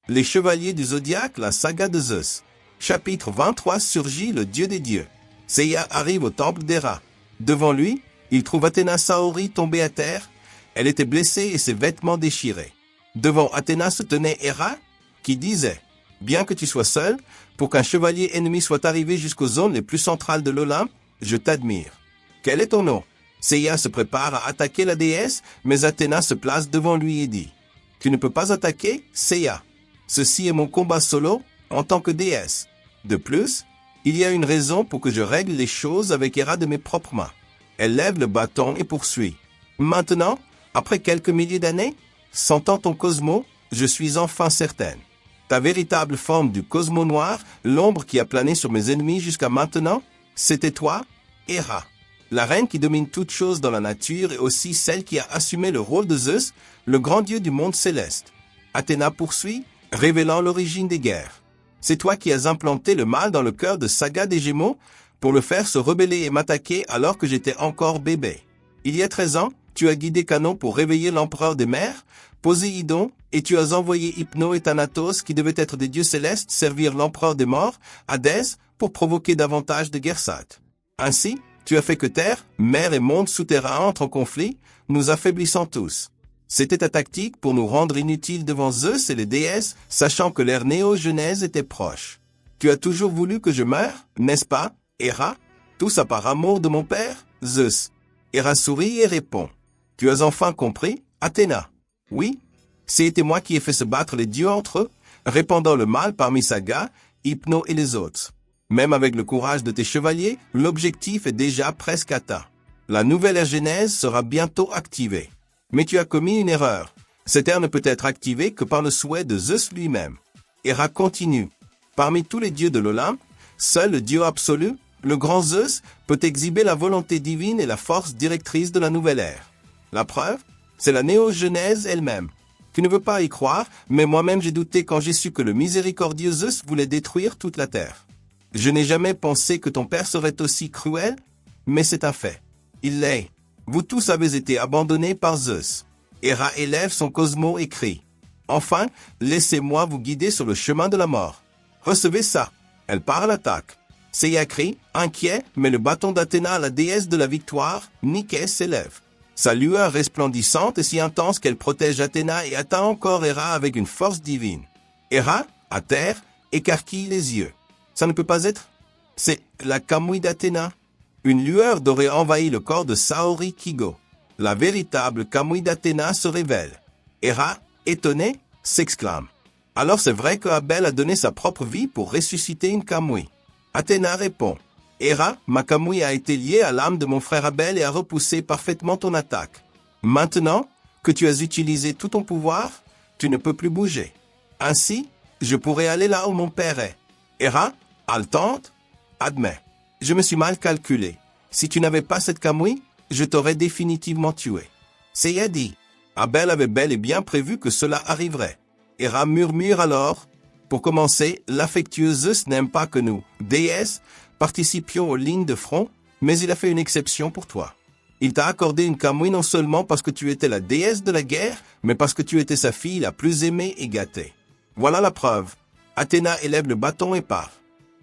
Les chevaliers du zodiaque, la saga de Zeus. Chapitre 23. Surgit le dieu des dieux. Seiya arrive au temple d'Héra. Devant lui, il trouve Athéna Saori tombée à terre. Elle était blessée et ses vêtements déchirés. Devant Athéna se tenait Héra, qui disait « Bien que tu sois seul, pour qu'un chevalier ennemi soit arrivé jusqu'aux zones les plus centrales de l'Olympe, je t'admire. Quel est ton nom ?» Seiya se prépare à attaquer la déesse, mais Athéna se place devant lui et dit « Tu ne peux pas attaquer, Seiya. Ceci est mon combat solo en tant que déesse. De plus, il y a une raison pour que je règle les choses avec Héra de mes propres mains. » Elle lève le bâton et poursuit. « Maintenant, après quelques milliers d'années, sentant ton Cosmo, je suis enfin certaine. Ta véritable forme du Cosmo noir, l'ombre qui a plané sur mes ennemis jusqu'à maintenant, c'était toi, Héra. La reine qui domine toute chose dans la nature et aussi celle qui a assumé le rôle de Zeus, le grand dieu du monde céleste. » Athéna poursuit, révélant l'origine des guerres. « C'est toi qui as implanté le mal dans le cœur de Saga des Gémeaux pour le faire se rebeller et m'attaquer alors que j'étais encore bébé. Il y a 13 ans, tu as guidé Canon pour réveiller l'empereur des mers, Poséidon, et tu as envoyé Hypno et Thanatos, qui devaient être des dieux célestes, servir l'empereur des morts, Hadès, pour provoquer davantage de guerres saintes. Ainsi, tu as fait que terre, mer et monde souterrain entrent en conflit, nous affaiblissant tous. C'était ta tactique pour nous rendre inutiles devant Zeus et les déesses, sachant que l'ère néo-genèse était proche. Tu as toujours voulu que je meure, n'est-ce pas, Héra? Tout ça par amour de mon père, Zeus. » Héra sourit et répond. « Tu as enfin compris, Athéna? » « Oui, c'était moi qui ai fait se battre les dieux entre eux, répandant le mal parmi Saga, Hypno et les autres. Même avec le courage de tes chevaliers, l'objectif est déjà presque atteint. La nouvelle ère Genèse sera bientôt activée. Mais tu as commis une erreur. Cette ère ne peut être activée que par le souhait de Zeus lui-même. » Héra continue. « Parmi tous les dieux de l'Olympe, seul le dieu absolu, le grand Zeus, peut exhiber la volonté divine et la force directrice de la nouvelle ère. La preuve, c'est la néo-genèse elle-même. Tu ne veux pas y croire, mais moi-même j'ai douté quand j'ai su que le miséricordieux Zeus voulait détruire toute la terre. Je n'ai jamais pensé que ton père serait aussi cruel, mais c'est un fait. Il l'est. Vous tous avez été abandonnés par Zeus. » Héra élève son Cosmo et crie. « Enfin, laissez-moi vous guider sur le chemin de la mort. Recevez ça. » Elle part à l'attaque. Seiya crie, inquiet, mais le bâton d'Athéna, la déesse de la victoire, Nike, s'élève. Sa lueur resplendissante est si intense qu'elle protège Athéna et atteint encore Héra avec une force divine. Héra, à terre, écarquille les yeux. Ça ne peut pas être? C'est la Kamui d'Athéna. Une lueur dorée envahit le corps de Saori Kigo. La véritable Kamui d'Athéna se révèle. Héra, étonnée, s'exclame. Alors c'est vrai que Abel a donné sa propre vie pour ressusciter une Kamui. Athéna répond. Héra, ma Kamui a été liée à l'âme de mon frère Abel et a repoussé parfaitement ton attaque. Maintenant que tu as utilisé tout ton pouvoir, tu ne peux plus bouger. Ainsi, je pourrai aller là où mon père est. Héra, haletante, admet. Je me suis mal calculé. Si tu n'avais pas cette Kamui, je t'aurais définitivement tué. Seiya dit. Abel avait bel et bien prévu que cela arriverait. Héra murmure alors. Pour commencer, l'affectueux Zeus n'aime pas que nous, déesses, participions aux lignes de front, mais il a fait une exception pour toi. Il t'a accordé une Kamui non seulement parce que tu étais la déesse de la guerre, mais parce que tu étais sa fille la plus aimée et gâtée. Voilà la preuve. Athéna élève le bâton et part.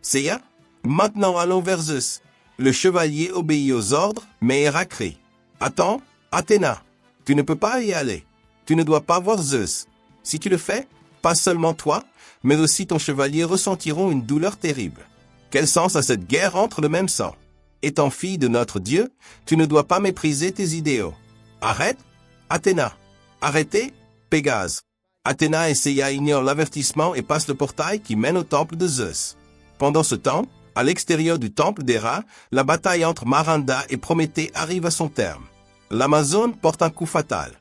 Seiya, maintenant allons vers Zeus. Le chevalier obéit aux ordres, mais Héra crie. Attends, Athéna, tu ne peux pas y aller. Tu ne dois pas voir Zeus. Si tu le fais, pas seulement toi, mais aussi ton chevalier ressentiront une douleur terrible. Quel sens a cette guerre entre le même sang? Étant fille de notre Dieu, tu ne dois pas mépriser tes idéaux. Arrête, Athéna. Arrêtez, Pégase. Athéna et Seiya ignorent l'avertissement et passent le portail qui mène au temple de Zeus. Pendant ce temps, à l'extérieur du temple d'Héra, la bataille entre Maranda et Prométhée arrive à son terme. L'Amazone porte un coup fatal.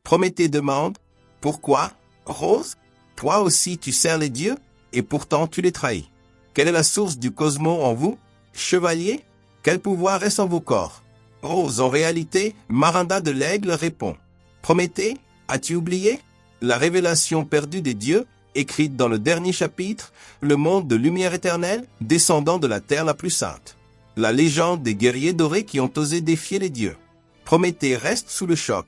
Prométhée demande « Pourquoi, Rose? Toi aussi tu sers les dieux, et pourtant tu les trahis. Quelle est la source du Cosmo en vous, chevalier? Quel pouvoir reste en vos corps? » Rose, en réalité, Maranda de l'Aigle répond. « Prométhée, as-tu oublié? La révélation perdue des dieux, écrite dans le dernier chapitre, le monde de lumière éternelle, descendant de la terre la plus sainte. La légende des guerriers dorés qui ont osé défier les dieux. Prométhée reste sous le choc.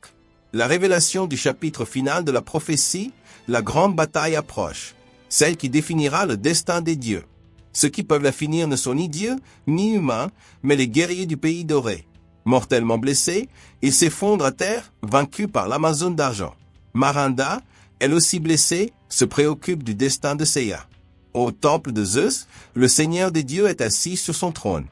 La révélation du chapitre final de la prophétie, la grande bataille approche. celle qui définira le destin des dieux. Ceux qui peuvent la finir ne sont ni dieux, ni humains, mais les guerriers du pays doré. Mortellement blessés, ils s'effondrent à terre, vaincus par l'Amazone d'argent. Marinda, elle aussi blessée, se préoccupe du destin de Seiya. Au temple de Zeus, le Seigneur des dieux est assis sur son trône.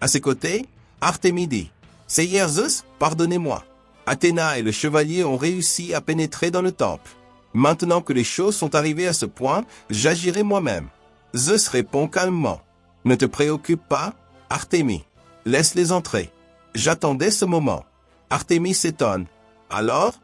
À ses côtés, Artémis dit, « Seigneur Zeus, pardonnez-moi. Athéna et le chevalier ont réussi à pénétrer dans le temple. Maintenant que les choses sont arrivées à ce point, j'agirai moi-même. » Zeus répond calmement, « Ne te préoccupe pas, Artémis. Laisse-les entrer. J'attendais ce moment. » Artémis s'étonne. « Alors,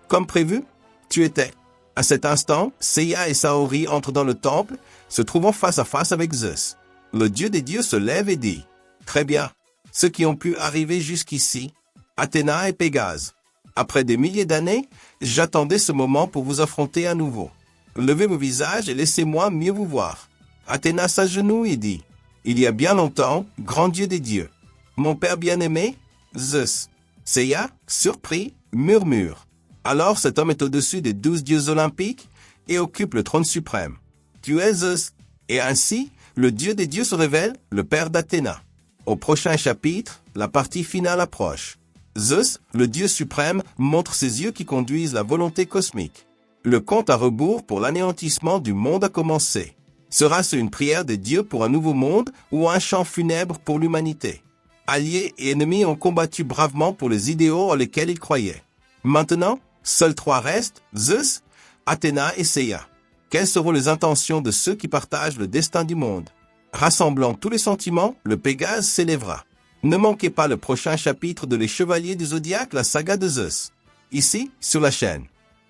comme prévu, tu étais. » À cet instant, Seiya et Saori entrent dans le temple, se trouvant face à face avec Zeus. Le dieu des dieux se lève et dit, « Très bien, ceux qui ont pu arriver jusqu'ici, Athéna et Pégase. Après des milliers d'années, j'attendais ce moment pour vous affronter à nouveau. Levez vos visages et laissez-moi mieux vous voir. » Athéna s'agenouille et dit, « Il y a bien longtemps, grand dieu des dieux. Mon père bien-aimé, Zeus. » Seiya, surpris, murmure. Alors cet homme est au-dessus des 12 dieux olympiques et occupe le trône suprême. Tu es Zeus. Et ainsi, le dieu des dieux se révèle, le père d'Athéna. Au prochain chapitre, la partie finale approche. Zeus, le dieu suprême, montre ses yeux qui conduisent la volonté cosmique. Le compte à rebours pour l'anéantissement du monde a commencé. Sera-ce une prière des dieux pour un nouveau monde ou un chant funèbre pour l'humanité? Alliés et ennemis ont combattu bravement pour les idéaux en lesquels ils croyaient. Maintenant, seuls trois restent, Zeus, Athéna et Seiya. Quelles seront les intentions de ceux qui partagent le destin du monde? Rassemblant tous les sentiments, le Pégase s'élèvera. Ne manquez pas le prochain chapitre de Les Chevaliers du Zodiaque, la saga de Zeus, ici sur la chaîne.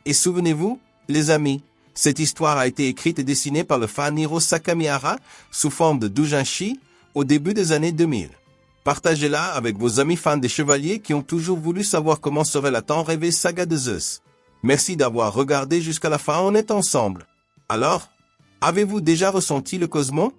Et souvenez-vous, les amis, cette histoire a été écrite et dessinée par le fan Hiro Sakamihara sous forme de doujinshi au début des années 2000. Partagez-la avec vos amis fans des Chevaliers qui ont toujours voulu savoir comment serait la tant rêvée saga de Zeus. Merci d'avoir regardé jusqu'à la fin, on est ensemble. Alors, avez-vous déjà ressenti le Cosmo?